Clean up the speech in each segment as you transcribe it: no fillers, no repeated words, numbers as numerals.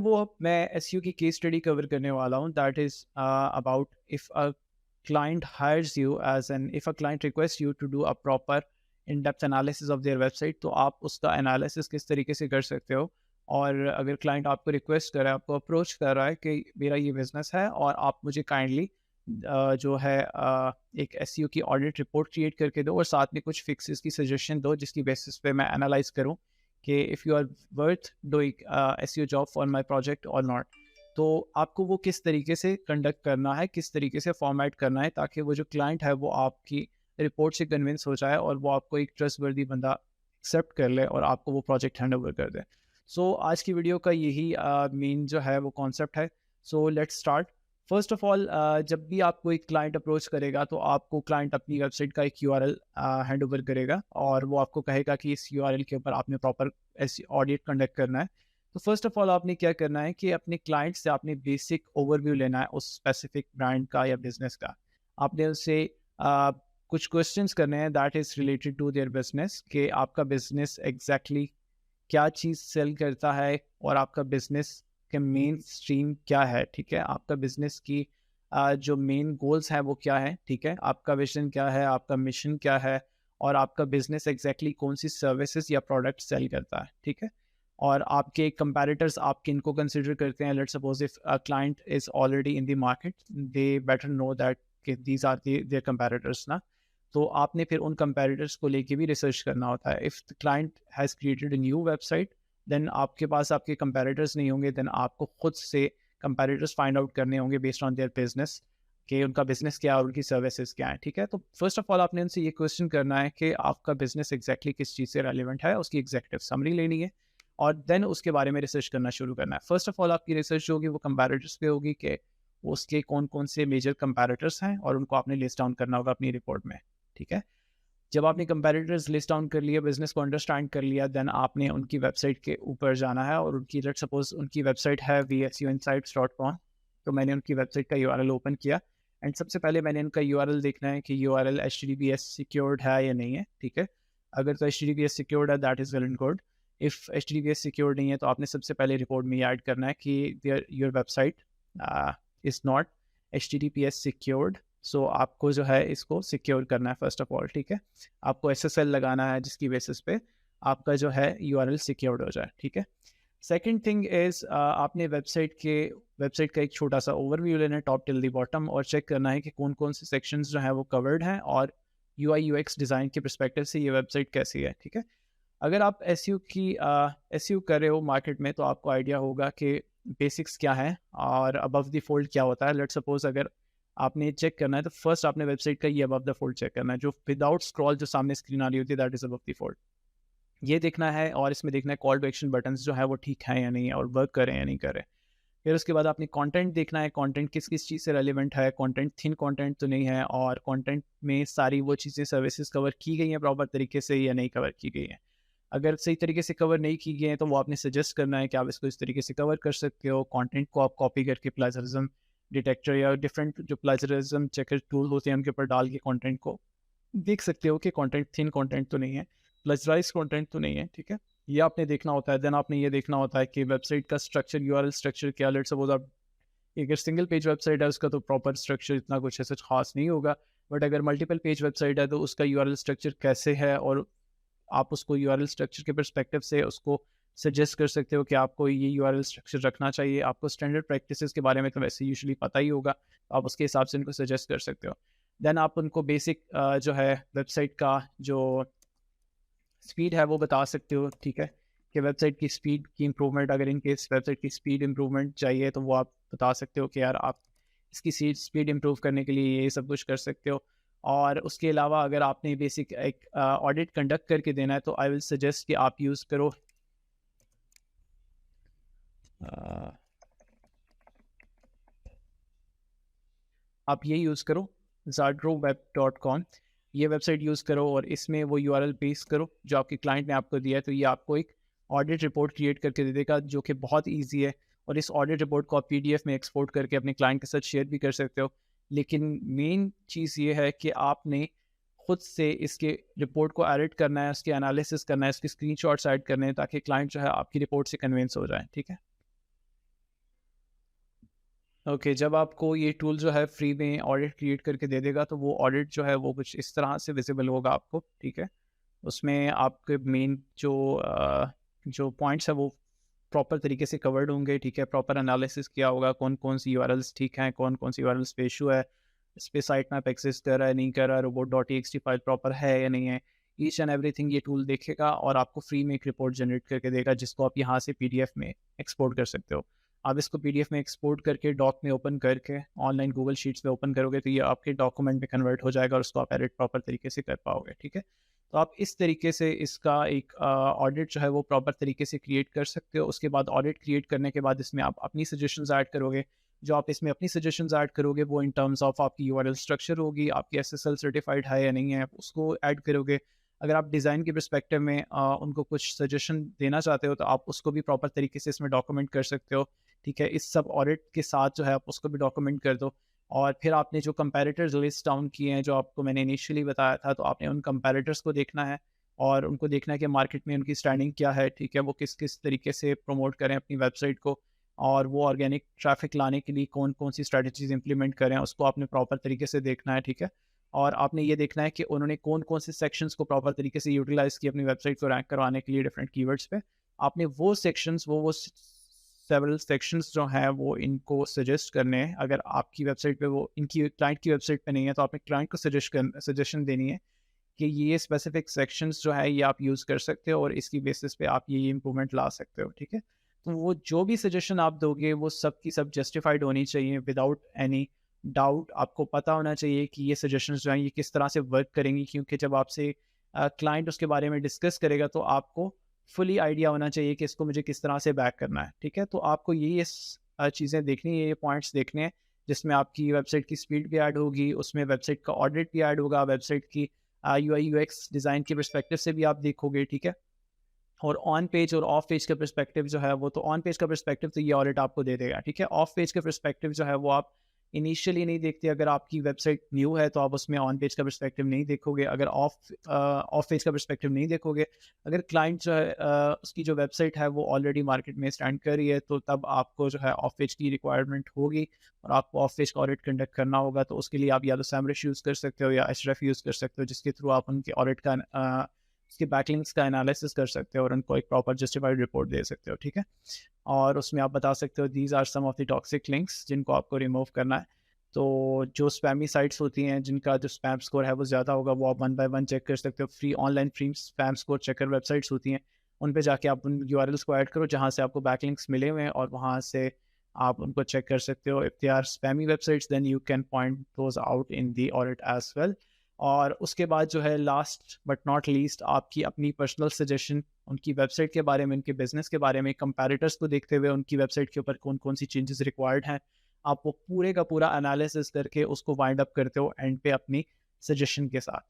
वो अब मैं एसईओ की केस स्टडी कवर करने वाला हूँ that is about if a client hires you as an if a client requests you to do a proper in-depth analysis of their website तो आप उसका एनालिसिस किस तरीके से कर सकते हो। और अगर क्लाइंट आपको रिक्वेस्ट कर रहा है, आपको अप्रोच कर रहा है कि मेरा ये बिजनेस है और आप मुझे काइंडली जो है एक एसईओ की ऑडिट रिपोर्ट क्रिएट करके दो और साथ में कुछ फिक्सेस की सजेशन दो जिसकी बेसिस पे मैं एनालाइज करूँ कि if you are worth doing SEO job for my project और नॉट। तो आपको वो किस तरीके से कंडक्ट करना है, किस तरीके से फॉर्मेट करना है ताकि वो जो क्लाइंट है वो आपकी रिपोर्ट से कन्विंस हो जाए और वो आपको एक ट्रस्टवर्दी बंदा एक्सेप्ट कर ले और आपको वो प्रोजेक्ट हैंड ओवर कर दे। सो आज की वीडियो का यही मेन जो है वो कॉन्सेप्ट है। So let's start. First of all जब भी आपको एक क्लाइंट अप्रोच करेगा तो आपको क्लाइंट अपनी वेबसाइट का एक यूआरएल हैंड ओवर करेगा और वो आपको कहेगा कि इस यूआरएल के ऊपर आपने प्रॉपर ऐसी ऑडिट कंडक्ट करना है। तो फर्स्ट ऑफ ऑल आपने क्या करना है कि अपने क्लाइंट से आपने बेसिक ओवरव्यू लेना है उस स्पेसिफिक ब्रांड का या बिजनेस का। आपने उससे कुछ क्वेश्चंस करने हैं that is related to their business कि आपका बिजनेस एग्जैक्टली क्या चीज़ सेल करता है और आपका बिजनेस के मेन स्ट्रीम क्या है, ठीक है? आपका बिजनेस की जो मेन गोल्स हैं वो क्या है, ठीक है? आपका विजन क्या है, आपका मिशन क्या है और आपका बिजनेस एग्जैक्टली कौन सी सर्विसेज या प्रोडक्ट सेल करता है, ठीक है? और आपके कंपैरेटर्स आप किनको कंसिडर करते हैं। Let's suppose if a client is already in the market they better know that कि दीज आर देयर कंपैरेटर्स ना। तो आपने फिर उन कंपैरेटर्स को लेके भी रिसर्च करना होता है। If the client has created a new website then आपके पास आपके कंपैरेटर्स नहीं होंगे, देन आपको खुद से कंपैरेटर्स फाइंड आउट करने होंगे बेस्ड ऑन देयर बिजनेस कि उनका बिजनेस क्या है और उनकी सर्विसेज क्या है, ठीक है? तो फर्स्ट ऑफ ऑल आपने उनसे ये क्वेश्चन करना है कि आपका बिजनेस एग्जैक्टली किस चीज़ से रेलिवेंट है, उसकी एग्जेक्टिव समरी लेनी है और देन उसके बारे में रिसर्च करना शुरू करना है। फर्स्ट ऑफ ऑल आपकी रिसर्च जो होगी वो कंपैरेटर्स पे होगी कि उसके कौन-कौन से मेजर कंपैरेटर्स हैं और उनको आपने लिस्ट डाउन करना होगा अपनी रिपोर्ट में, ठीक है? जब आपने कंपैरेटर्स लिस्ट डाउन कर लिया, बिज़नेस को अंडरस्टैंड कर लिया, देन आपने उनकी वेबसाइट के ऊपर जाना है और उनकी लेट्स सपोज़ उनकी वेबसाइट है vsuinsights.com। तो मैंने उनकी वेबसाइट का यूआरएल ओपन किया एंड सबसे पहले मैंने उनका यूआरएल देखना है कि यूआरएल एचटीटीपीएस सिक्योर्ड है या नहीं है, ठीक है? अगर तो एचटीटीपीएस सिक्योर्ड है that is well and good. If HTTPS secured नहीं है तो आपने सबसे पहले रिपोर्ट में ये ऐड करना है कि there your website is not HTTPS secured. So आपको जो है इसको सिक्योर करना है फर्स्ट ऑफ ऑल, ठीक है? आपको एसएसएल लगाना है जिसकी बेसिस पे आपका जो है यूआरएल सिक्योर्ड हो जाए, ठीक है? सेकंड थिंग इज़ आपने वेबसाइट का एक छोटा-सा ओवरव्यू लेना है टॉप टिल द बॉटम और चेक करना है कि कौन-कौन से सेक्शंस जो हैं वो कवर्ड हैं और यूआई यूएक्स डिज़ाइन के पर्सपेक्टिव से ये वेबसाइट कैसी है, ठीक है? अगर आप एसईओ कर रहे हो मार्केट में तो आपको आइडिया होगा कि बेसिक्स क्या हैं और अबव द फोल्ड क्या होता है। लेट्स सपोज़ अगर आपने चेक करना है तो फर्स्ट आपने वेबसाइट का ये अबव द फोल्ड चेक करना है, जो विदाउट स्क्रॉल जो सामने स्क्रीन आ रही होती है that is above the fold. ये देखना है और इसमें देखना है कॉल टू एक्शन बटन्स जो है वो ठीक है या नहीं है और वर्क कर रहे हैं या नहीं कर रहे। फिर उसके बाद आपने कंटेंट देखना है, कंटेंट किस-किस चीज़ से रेलेवेंट है, कंटेंट थिन कंटेंट तो नहीं है और कंटेंट में सारी वो चीज़ें सर्विसेज़ कवर की गई हैं प्रॉपर तरीके से या नहीं कवर की गई हैं। अगर सही तरीके से कवर नहीं की गई हैं तो वो आपने सजेस्ट करना है कि आप इसको इस तरीके से कवर कर सकते हो। कंटेंट को आप कॉपी करके प्लेजरिज्म डिटेक्टर या डिफरेंट जो प्लेजरिज्म चेकर टूल होते हैं उनके ऊपर डाल के कंटेंट को देख सकते हो कि कंटेंट थिन कंटेंट तो नहीं है, प्लेजराइज्ड कंटेंट तो नहीं है, ठीक है? ये आपने देखना होता है। देन आपने ये देखना होता है कि वेबसाइट का स्ट्रक्चर, यूआरएल स्ट्रक्चर क्या। लेट्स सपोज़ आप अगर सिंगल पेज वेबसाइट है उसका तो प्रॉपर स्ट्रक्चर इतना कुछ ऐसा खास नहीं होगा। बट अगर मल्टीपल पेज वेबसाइट है तो उसका यूआरएल स्ट्रक्चर कैसे है और आप उसको यूआरएल स्ट्रक्चर के पर्सपेक्टिव से उसको सजेस्ट कर सकते हो कि आपको ये यूआरएल स्ट्रक्चर रखना चाहिए। आपको स्टैंडर्ड प्रैक्टिसेस के बारे में तो वैसे यूजुअली पता ही होगा, आप उसके हिसाब से उनको सजेस्ट कर सकते हो। देन आप उनको बेसिक जो है वेबसाइट का जो स्पीड है वो बता सकते हो, ठीक है? कि वेबसाइट की स्पीड की इम्प्रूवमेंट, अगर इन केस वेबसाइट की स्पीड इम्प्रूवमेंट चाहिए तो वो आप बता सकते हो कि यार आप इसकी स्पीड इम्प्रूव करने के लिए ये सब कुछ कर सकते हो। और उसके अलावा अगर आपने बेसिक एक ऑडिट कंडक्ट करके देना है तो आई विल सजेस्ट कि आप यूज़ करो अ, आप ये यूज़ करो ज़ाड्रोवेब.com। ये वेबसाइट यूज़ करो और इसमें वो यूआरएल पेस्ट करो जो आपके क्लाइंट ने आपको दिया है, तो ये आपको एक ऑडिट रिपोर्ट क्रिएट करके दे देगा जो कि बहुत ईज़ी है। और इस ऑडिट रिपोर्ट को आप पीडीएफ में एक्सपोर्ट करके अपने क्लाइंट के साथ शेयर भी कर सकते हो। लेकिन मेन चीज़ ये है कि आपने खुद से इसके रिपोर्ट को एडिट करना है, उसकी एनालिसिस करना है, इसके स्क्रीनशॉट्स ऐड करने हैं ताकि क्लाइंट जो है आपकी रिपोर्ट से कन्विंस हो जाए, ठीक है? ओके, जब आपको ये टूल जो है फ्री में ऑडिट क्रिएट करके दे देगा, तो वो ऑडिट जो है वो कुछ इस तरह से विज़िबल होगा आपको, ठीक है? उसमें आपके मेन जो पॉइंट्स हैं वो प्रॉपर तरीके से कवर्ड होंगे, ठीक है? प्रॉपर एनालिसिस किया होगा, कौन-कौन सी यूआरएल्स ठीक हैं, कौन-कौन सी यूआरएल्स पे इश्यू है, इस पे साइट मैप एक्सिस्ट कर रहा है, नहीं कर रहा है, रोबोट.txt फाइल प्रॉपर है या नहीं है। ईच एंड एवरीथिंग ये टूल देखेगा और आपको फ्री में एक रिपोर्ट जनरेट करके देगा, जिसको आप यहाँ से पीडीएफ में एक्सपोर्ट कर सकते हो। आप इसको पीडीएफ में एक्सपोर्ट करके डॉक में ओपन करके ऑनलाइन गूगल शीट्स में ओपन करोगे, तो ये आपके डॉक्यूमेंट में कन्वर्ट हो जाएगा और उसको आप एडिट प्रॉपर तरीके से कर पाओगे, ठीक है? तो आप इस तरीके से इसका एक ऑडिट जो है वो प्रॉपर तरीके से क्रिएट कर सकते हो। उसके बाद ऑडिट क्रिएट करने के बाद इसमें आप अपनी सजेशंस ऐड करोगे। जो आप इसमें अपनी सजेशंस ऐड करोगे वो इन टर्म्स ऑफ आपकी यूआरएल स्ट्रक्चर होगी, आपकी एसएसएल सर्टिफाइड है या नहीं है, उसको ऐड करोगे। अगर आप डिज़ाइन के पर्सपेक्टिव में उनको कुछ सजेशन देना चाहते हो, तो आप उसको भी प्रॉपर तरीके से इसमें डॉक्यूमेंट कर सकते हो, ठीक है? इस सब ऑडिट के साथ जो है आप उसको भी डॉक्यूमेंट कर दो। और फिर आपने जो कंपैरेटर्स लिस्ट डाउन किए हैं, जो आपको मैंने इनिशियली बताया था, तो आपने उन कंपैरेटर्स को देखना है और उनको देखना है कि मार्केट में उनकी स्टैंडिंग क्या है, ठीक है? वो किस-किस तरीके से प्रमोट करें अपनी वेबसाइट को और वो ऑर्गेनिक ट्रैफ़िक लाने के लिए कौन-कौन सी स्ट्रैटेजीज़ इम्प्लीमेंट करें, उसको आपने प्रॉपर तरीके से देखना है, ठीक है? और आपने ये देखना है कि उन्होंने कौन-कौन से सेक्शंस को प्रॉपर तरीके से यूटिलाइज़ किया अपनी वेबसाइट को रैंक करवाने के लिए डिफरेंट कीवर्ड्स पे। आपने वो सेक्शंस वो सेवरल सेक्शंस जो हैं वो इनको सजेस्ट करने हैं। अगर आपकी वेबसाइट पे वो इनकी क्लाइंट की वेबसाइट पे नहीं है, तो आपने क्लाइंट को सजेशन देनी है कि ये स्पेसिफिक सेक्शंस जो है ये आप यूज़ कर सकते हो और इसकी बेसिस पे आप ये इम्प्रूवमेंट ला सकते हो, ठीक है? तो वो जो भी सजेशन आप दोगे वो सब की सब जस्टिफाइड होनी चाहिए विदाउट एनी डाउट। आपको पता होना चाहिए कि ये सजेशंस जो हैं ये किस तरह से वर्क करेंगी, क्योंकि जब आपसे क्लाइंट उसके बारे में डिस्कस करेगा तो आपको फुली आइडिया होना चाहिए कि इसको मुझे किस तरह से बैक करना है, ठीक है? तो आपको ये चीज़ें देखनी है, ये पॉइंट्स देखने हैं, जिसमें आपकी वेबसाइट की स्पीड भी ऐड होगी, उसमें वेबसाइट का ऑडिट भी ऐड होगा, वेबसाइट की यूआई यूएक्स डिज़ाइन के पर्सपेक्टिव से भी आप देखोगे, ठीक है? और ऑन पेज और ऑफ पेज का पर्सपेक्टिव जो है वो, तो ऑन पेज का पर्सपेक्टिव तो ये ऑडिट आपको दे देगा, ठीक है? ऑफ पेज का पर्सपेक्टिव जो है वो आप इनिशियली नहीं देखते। अगर आपकी वेबसाइट न्यू है तो आप उसमें ऑन पेज का पर्सपेक्टिव नहीं देखोगे, अगर ऑफ पेज का पर्सपेक्टिव नहीं देखोगे। अगर क्लाइंट जो है उसकी जो वेबसाइट है वो ऑलरेडी मार्केट में स्टैंड कर रही है, तो तब आपको जो है ऑफ पेज की रिक्वायरमेंट होगी और आपको ऑफ पेज का ऑडिट कंडक्ट करना होगा। तो उसके लिए आप या तो सैमरिश यूज़ कर सकते हो या एचरेफ यूज़ कर सकते हो, जिसके थ्रू आप उनके ऑडिट का उसके बैकलिंक्स का एनालिसिस कर सकते हो और उनको एक प्रॉपर जस्टिफाइड रिपोर्ट दे सकते हो, ठीक है? और उसमें आप बता सकते हो these are some of the toxic links जिनको आपको रिमूव करना है। तो जो स्पैमी साइट्स होती हैं जिनका जो स्पैम स्कोर है वो ज़्यादा होगा, वो आप वन बाय वन चेक कर सकते हो। Free spam score checker websites होती हैं, उन पे जाके आप उन यूआरएल्स को ऐड करो जहाँ से आपको बैकलिंक्स मिले हुए हैं और वहाँ से आप उनको चेक कर सकते हो। If they are spammy websites then you can point those out in the audit as well. और उसके बाद जो है लास्ट बट नॉट लीस्ट आपकी अपनी पर्सनल सजेशन उनकी वेबसाइट के बारे में, उनके बिज़नेस के बारे में, कंपैरेटर्स को देखते हुए उनकी वेबसाइट के ऊपर कौन-कौन सी चेंजेस रिक्वायर्ड हैं। आप वो पूरे का पूरा एनालिसिस करके उसको वाइंड अप करते हो एंड पे अपनी सजेशन के साथ।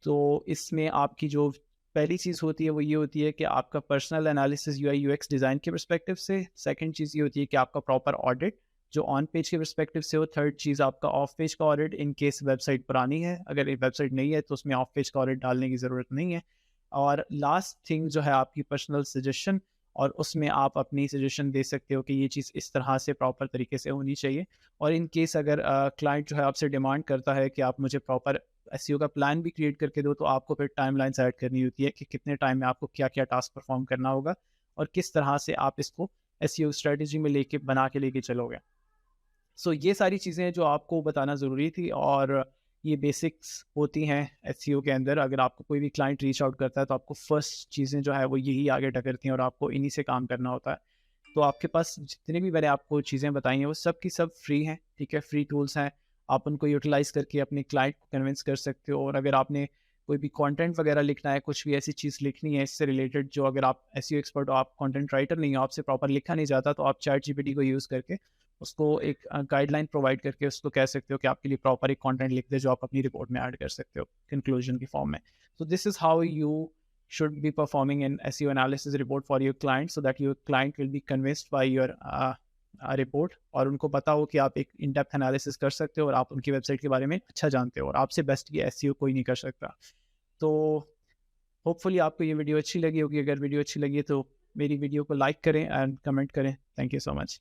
तो इसमें आपकी जो पहली चीज़ होती है वो ये होती है कि आपका personal analysis UI UX design के पर्सपेक्टिव से। सेकंड चीज़ ये होती है कि आपका प्रॉपर ऑडिट जो ऑन पेज के पर्सपेक्टिव से हो। थर्ड चीज़ आपका ऑफ पेज का ऑडिट इन केस वेबसाइट पुरानी है। अगर एक वेबसाइट नहीं है तो उसमें ऑफ पेज का ऑडिट डालने की ज़रूरत नहीं है। और लास्ट थिंग जो है आपकी पर्सनल सजेशन, और उसमें आप अपनी सजेशन दे सकते हो कि ये चीज़ इस तरह से प्रॉपर तरीके से होनी चाहिए। और इन केस अगर क्लाइंट जो है आपसे डिमांड करता है कि आप मुझे प्रॉपर एसईओ का प्लान भी क्रिएट करके दो, तो आपको फिर टाइमलाइन सेट करनी होती है कि कितने टाइम में आपको क्या-क्या टास्क परफॉर्म करना होगा और किस तरह से आप इसको एसईओ स्ट्रेटजी में लेके बना के लेके चलोगे। सो ये सारी चीज़ें जो आपको बताना ज़रूरी थी, और ये बेसिक्स होती हैं एसईओ के अंदर। अगर आपको कोई भी क्लाइंट रीच आउट करता है तो आपको फर्स्ट चीज़ें जो है वो यही आगे टकरती हैं और आपको इन्हीं से काम करना होता है। तो आपके पास जितनी भी मैंने आपको चीज़ें बताई हैं वो सब की सब फ्री हैं, ठीक है? फ्री टूल्स हैं। आप उनको यूटिलाइज़ करके अपने क्लाइंट को कन्विंस कर सकते हो। और अगर आपने कोई भी कंटेंट वगैरह लिखना है, कुछ भी ऐसी चीज़ लिखनी है इससे रिलेटेड, जो अगर आप एसईओ एक्सपर्ट हो, आप कंटेंट राइटर नहीं हो, आपसे प्रॉपर लिखा नहीं जाता, तो आप चैट जीपीटी को यूज़ करके उसको एक गाइडलाइन प्रोवाइड करके उसको कह सकते हो कि आपके लिए प्रॉपर एक कंटेंट लिख दे जो आप अपनी रिपोर्ट में ऐड कर सकते हो कंक्लूजन की फॉर्म में। So this is how you should be performing an SEO analysis report for your client, so that your client will be convinced by your report, और उनको पता हो कि आप एक इन डेप्थ एनालिसिस कर सकते हो और आप उनकी वेबसाइट के बारे में अच्छा जानते हो और आपसे बेस्ट ये SEO कोई नहीं कर सकता। तो होपफुली आपको ये वीडियो अच्छी लगी होगी। अगर वीडियो अच्छी लगी है तो मेरी वीडियो को लाइक करें एंड कमेंट करें। Thank you so much.